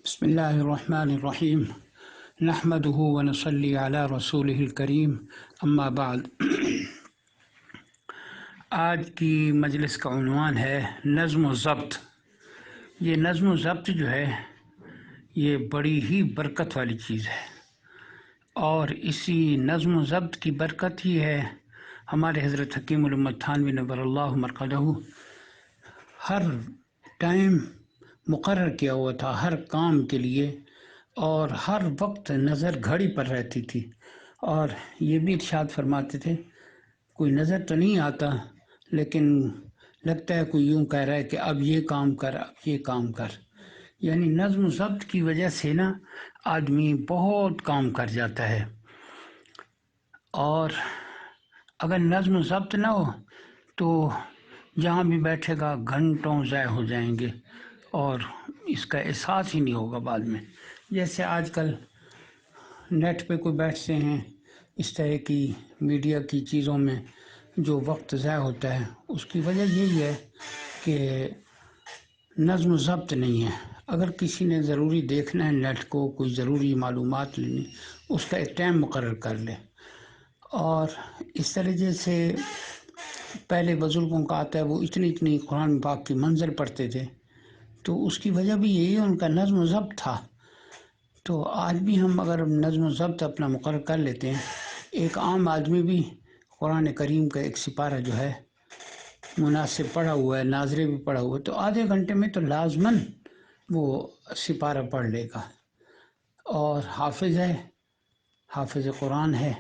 بسم اللہ الرحمن الرحیم نحمده ونصلی علی رسولہ الکریم اما بعد۔ آج کی مجلس کا عنوان ہے نظم و ضبط۔ یہ نظم و ضبط جو ہے یہ بڑی ہی برکت والی چیز ہے، اور اسی نظم و ضبط کی برکت ہی ہے ہمارے حضرت حکیم الامت تھانوی نور اللہ مرقدہ ہر ٹائم مقرر کیا ہوا تھا ہر کام کے لیے، اور ہر وقت نظر گھڑی پر رہتی تھی، اور یہ بھی ارشاد فرماتے تھے کوئی نظر تو نہیں آتا لیکن لگتا ہے کوئی یوں کہہ رہا ہے کہ اب یہ کام کر، اب یہ کام کر۔ یعنی نظم و ضبط کی وجہ سے نا آدمی بہت کام کر جاتا ہے، اور اگر نظم و ضبط نہ ہو تو جہاں بھی بیٹھے گا گھنٹوں ضائع ہو جائیں گے اور اس کا احساس ہی نہیں ہوگا بعد میں۔ جیسے آج کل نیٹ پہ کوئی بیٹھتے ہیں، اس طرح کی میڈیا کی چیزوں میں جو وقت ضائع ہوتا ہے، اس کی وجہ یہی ہے کہ نظم و ضبط نہیں ہے۔ اگر کسی نے ضروری دیکھنا ہے نیٹ کو، کوئی ضروری معلومات لینی، اس کا ایک ٹائم مقرر کر لے۔ اور اس طرح سے پہلے بزرگوں کا آتا ہے وہ اتنی قرآن پاک کی منزل پڑھتے تھے، تو اس کی وجہ بھی یہی ہے، ان کا نظم و ضبط تھا۔ تو آج بھی ہم اگر نظم و ضبط اپنا مقرر کر لیتے ہیں، ایک عام آدمی بھی قرآن کریم کا ایک سپارہ جو ہے مناسب پڑھا ہوا ہے، ناظرے بھی پڑھا ہوا ہے، تو آدھے گھنٹے میں تو لازماً وہ سپارہ پڑھ لے گا۔ اور حافظ ہے، حافظ قرآن ہے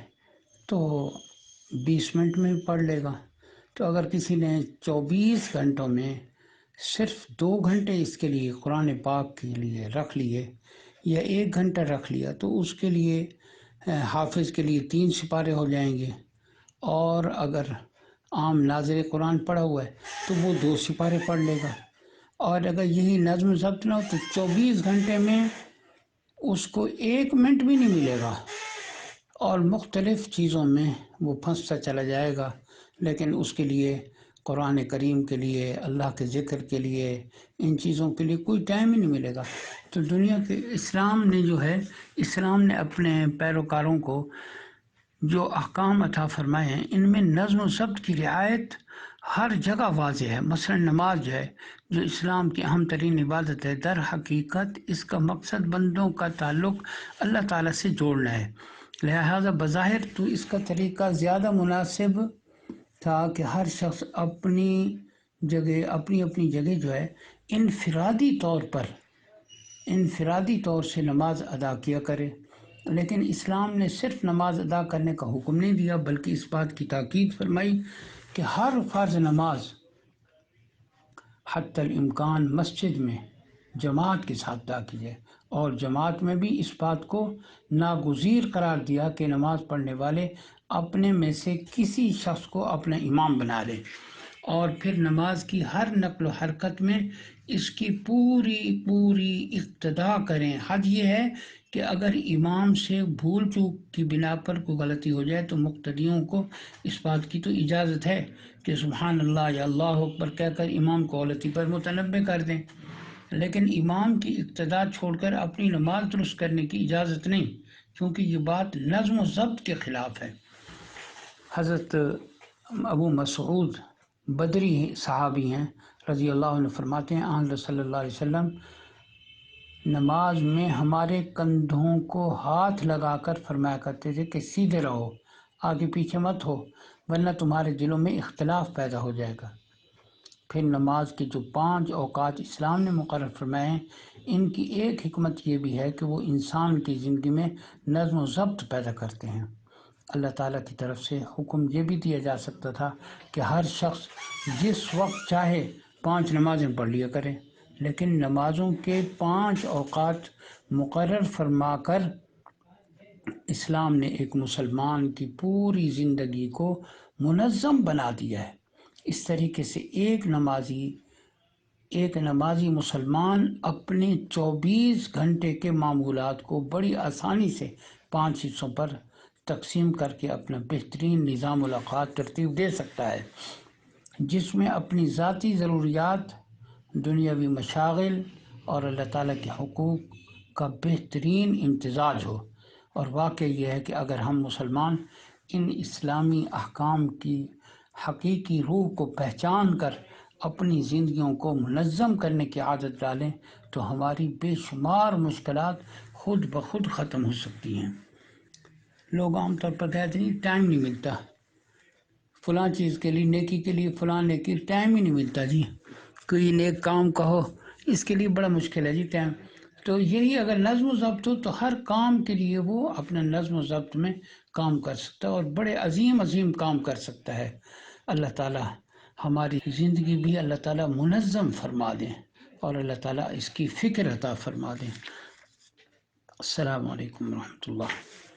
تو 20 منٹ میں پڑھ لے گا۔ تو اگر کسی نے 24 گھنٹوں میں صرف 2 گھنٹے اس کے لیے قرآن پاک کے لیے رکھ لیے، یا 1 گھنٹہ رکھ لیا، تو اس کے لیے حافظ کے لیے 3 سپارے ہو جائیں گے، اور اگر عام ناظر قرآن پڑھا ہوا ہے تو وہ 2 سپارے پڑھ لے گا۔ اور اگر یہی نظم و ضبط نہ ہو تو 24 گھنٹے میں اس کو 1 منٹ بھی نہیں ملے گا، اور مختلف چیزوں میں وہ پھنستا چلا جائے گا، لیکن اس کے لیے قرآن کریم کے لیے، اللہ کے ذکر کے لیے، ان چیزوں کے لیے کوئی ٹائم ہی نہیں ملے گا۔ تو دنیا کے اسلام نے اپنے پیروکاروں کو جو احکام عطا فرمائے ہیں، ان میں نظم و ضبط کی رعایت ہر جگہ واضح ہے۔ مثلا نماز جو ہے، جو اسلام کی اہم ترین عبادت ہے، در حقیقت اس کا مقصد بندوں کا تعلق اللہ تعالیٰ سے جوڑنا ہے، لہذا بظاہر تو اس کا طریقہ زیادہ مناسب تھا کہ ہر شخص اپنی جگہ جو ہے انفرادی طور سے نماز ادا کیا کرے۔ لیکن اسلام نے صرف نماز ادا کرنے کا حکم نہیں دیا، بلکہ اس بات کی تاکید فرمائی کہ ہر فرض نماز حتی الامکان مسجد میں جماعت کے ساتھ ادا کی جائے، اور جماعت میں بھی اس بات کو ناگزیر قرار دیا کہ نماز پڑھنے والے اپنے میں سے کسی شخص کو اپنا امام بنا لیں، اور پھر نماز کی ہر نقل و حرکت میں اس کی پوری اقتداء کریں۔ حد یہ ہے کہ اگر امام سے بھول چوک کی بنا پر کوئی غلطی ہو جائے تو مقتدیوں کو اس بات کی تو اجازت ہے کہ سبحان اللہ یا اللہ اکبر کہہ کر امام کو غلطی پر متنبہ کر دیں، لیکن امام کی اقتداء چھوڑ کر اپنی نماز درست کرنے کی اجازت نہیں، کیونکہ یہ بات نظم و ضبط کے خلاف ہے۔ حضرت ابو مسعود بدری صحابی ہیں رضی اللہ عنہ، فرماتے ہیں آن صلی اللہ علیہ وسلم نماز میں ہمارے کندھوں کو ہاتھ لگا کر فرمایا کرتے تھے کہ سیدھے رہو، آگے پیچھے مت ہو، ورنہ تمہارے دلوں میں اختلاف پیدا ہو جائے گا۔ پھر نماز کے جو 5 اوقات اسلام نے مقرر فرمائے ہیں، ان کی ایک حکمت یہ بھی ہے کہ وہ انسان کی زندگی میں نظم و ضبط پیدا کرتے ہیں۔ اللہ تعالیٰ کی طرف سے حکم یہ بھی دیا جا سکتا تھا کہ ہر شخص جس وقت چاہے 5 نمازیں پڑھ لیا کرے، لیکن نمازوں کے 5 اوقات مقرر فرما کر اسلام نے ایک مسلمان کی پوری زندگی کو منظم بنا دیا ہے۔ اس طریقے سے ایک نمازی مسلمان اپنے 24 گھنٹے کے معمولات کو بڑی آسانی سے 5 حصوں پر تقسیم کر کے اپنا بہترین نظام الاوقات ترتیب دے سکتا ہے، جس میں اپنی ذاتی ضروریات، دنیاوی مشاغل اور اللہ تعالیٰ کے حقوق کا بہترین امتزاج ہو۔ اور واقع یہ ہے کہ اگر ہم مسلمان ان اسلامی احکام کی حقیقی روح کو پہچان کر اپنی زندگیوں کو منظم کرنے کی عادت ڈالیں تو ہماری بے شمار مشکلات خود بخود ختم ہو سکتی ہیں۔ لوگ عام طور پر کہتے ہیں ٹائم نہیں ملتا فلاں چیز کے لیے، نیکی کے لیے، فلاں نیکی، ٹائم ہی نہیں ملتا جی، کوئی نیک کام کہو اس کے لیے بڑا مشکل ہے جی ٹائم۔ تو یہی اگر نظم و ضبط ہو تو ہر کام کے لیے وہ اپنا نظم و ضبط میں کام کر سکتا ہے اور بڑے عظیم عظیم کام کر سکتا ہے۔ اللہ تعالیٰ ہماری زندگی بھی اللہ تعالیٰ منظم فرما دیں اور اللہ تعالیٰ اس کی فکر عطا فرما دیں۔ السلام علیکم ورحمۃ اللہ۔